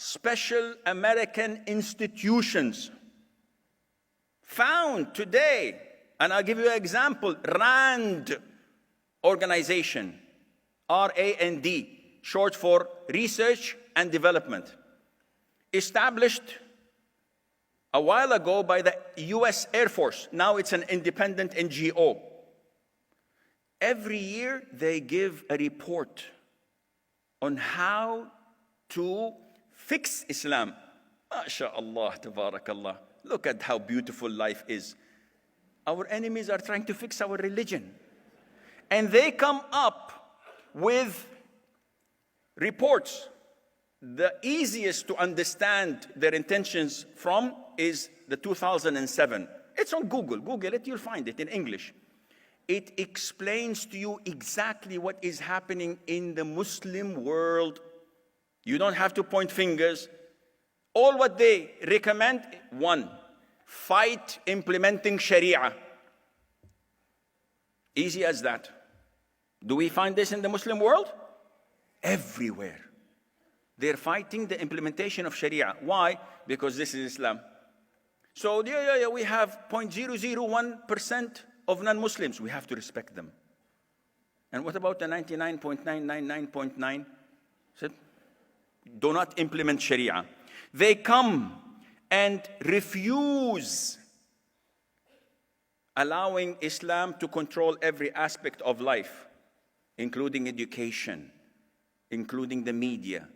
special American institutions found today, and I'll give you an example, RAND organization, R-A-N-D, short for Research and Development, established a while ago by the US Air Force. Now it's an independent NGO. Every year they give a report on how to fix Islam. MashaAllah, tabarakallah. Look at how beautiful life is. Our enemies are trying to fix our religion. And they come up with reports. The easiest to understand their intentions from is the 2007. It's on Google. Google it, you'll find it in English. It explains to you exactly what is happening in the Muslim world. You don't have to point fingers. All what they recommend, one, fight implementing Sharia. Easy as that. Do we find this in the Muslim world? Everywhere. They're fighting the implementation of Sharia. Why? Because this is Islam. So we have 0.001% of non-Muslims. We have to respect them. And what about the 99.999.9? Do not implement Sharia. They come and refuse allowing Islam to control every aspect of life, including education, including the media,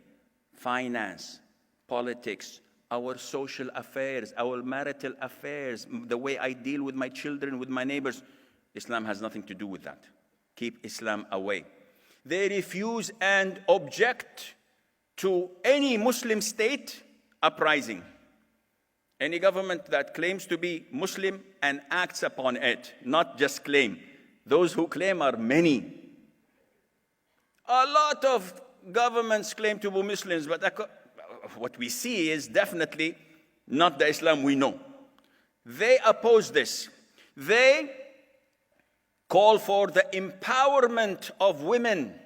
finance, politics, our social affairs, our marital affairs, the way I deal with my children, with my neighbors. Islam has nothing to do with that. Keep Islam away. They refuse and object to any Muslim state uprising. Any government that claims to be Muslim and acts upon it, not just claim. Those who claim are many. A lot of governments claim to be Muslims, but what we see is definitely not the Islam we know. They oppose this. They call for the empowerment of women.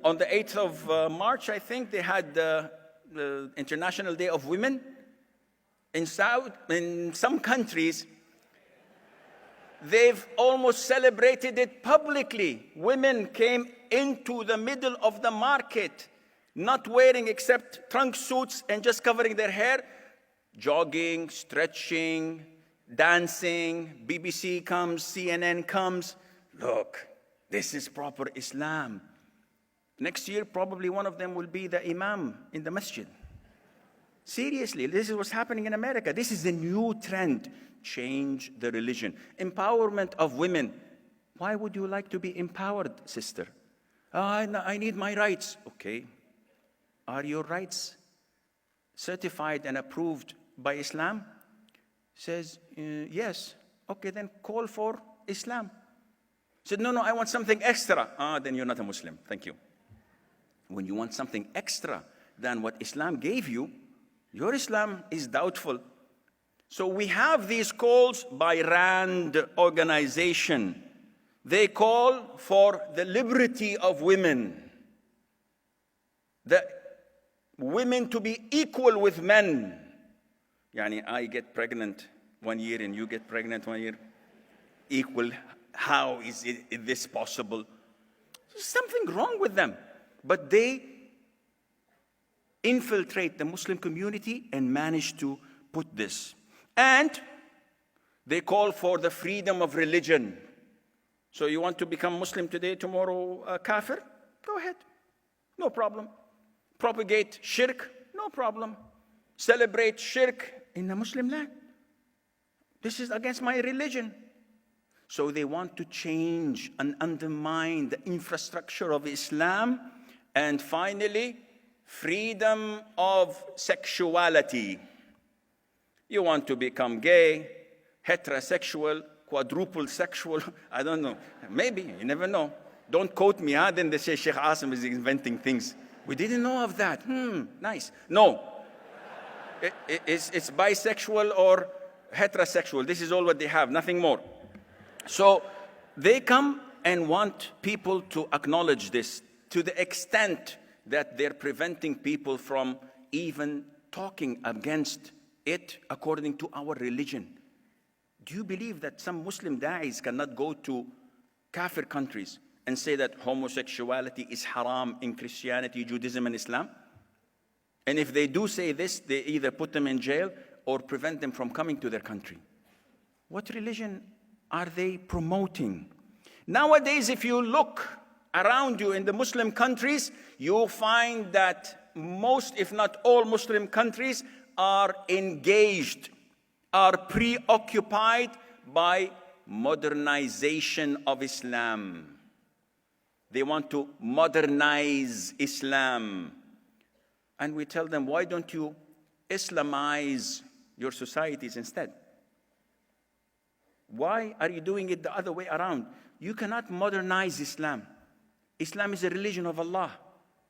On the 8th of March, I think, they had the International Day of Women. In some countries, they've almost celebrated it publicly. Women came into the middle of the market, not wearing except trunk suits and just covering their hair, jogging, stretching, dancing. BBC comes, CNN comes. Look, this is proper Islam. Next year, probably one of them will be the imam in the masjid. Seriously, this is what's happening in America. This is the new trend. Change the religion. Empowerment of women. Why would you like to be empowered, sister? I need my rights. Okay. Are your rights certified and approved by Islam? Says, yes. Okay, then call for Islam. Said, no, I want something extra. Then you're not a Muslim. Thank you. When you want something extra than what Islam gave you, your Islam is doubtful. So we have these calls by RAND organization. They call for the liberty of women. The women to be equal with men. Yani, I get pregnant one year and you get pregnant one year. Equal. How is this possible? There's something wrong with them. But they infiltrate the Muslim community and manage to put this. And they call for the freedom of religion. So you want to become Muslim today, tomorrow kafir? Go ahead. No problem. Propagate shirk? No problem. Celebrate shirk in the Muslim land? This is against my religion. So they want to change and undermine the infrastructure of Islam. And finally, freedom of sexuality. You want to become gay, heterosexual, quadruple sexual, I don't know. Maybe, you never know. Don't quote me, then they say Sheikh Assim is inventing things. We didn't know of that. Nice. No. It's bisexual or heterosexual. This is all what they have, nothing more. So they come and want people to acknowledge this to the extent that they're preventing people from even talking against it according to our religion. Do you believe that some Muslim da'is cannot go to kafir countries and say that homosexuality is haram in Christianity, Judaism, and Islam? And if they do say this, they either put them in jail or prevent them from coming to their country. What religion are they promoting? Nowadays, if you look around you in the Muslim countries, you'll find that most, if not all, Muslim countries are engaged, are preoccupied by modernization of Islam. They want to modernize Islam. And we tell them, why don't you Islamize your societies instead? Why are you doing it the other way around? You cannot modernize Islam. Islam is a religion of Allah.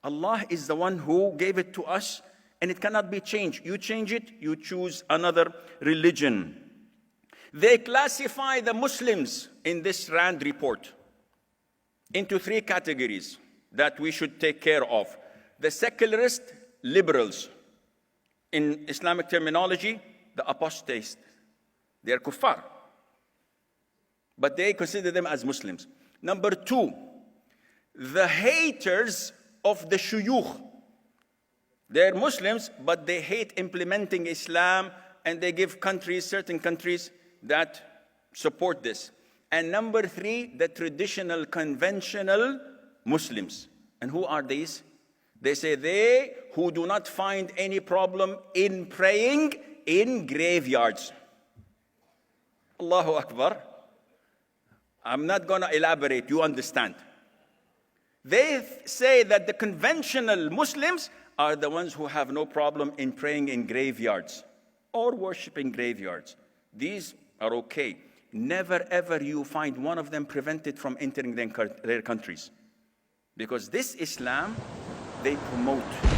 Allah is the one who gave it to us, and it cannot be changed. You change it, you choose another religion. They classify the Muslims in this RAND report into 3 categories that we should take care of. The secularist liberals. In Islamic terminology, the apostates. They are kuffar. But they consider them as Muslims. Number 2, the haters of the shuyukh. They're Muslims, but they hate implementing Islam, and they give countries, certain countries, that support this. And number 3, the traditional, conventional Muslims. And who are these? They say they who do not find any problem in praying in graveyards. Allahu Akbar. I'm not going to elaborate, you understand. They say that the conventional Muslims are the ones who have no problem in praying in graveyards or worshiping graveyards. These are okay. Never ever you find one of them prevented from entering their countries. Because this Islam they promote.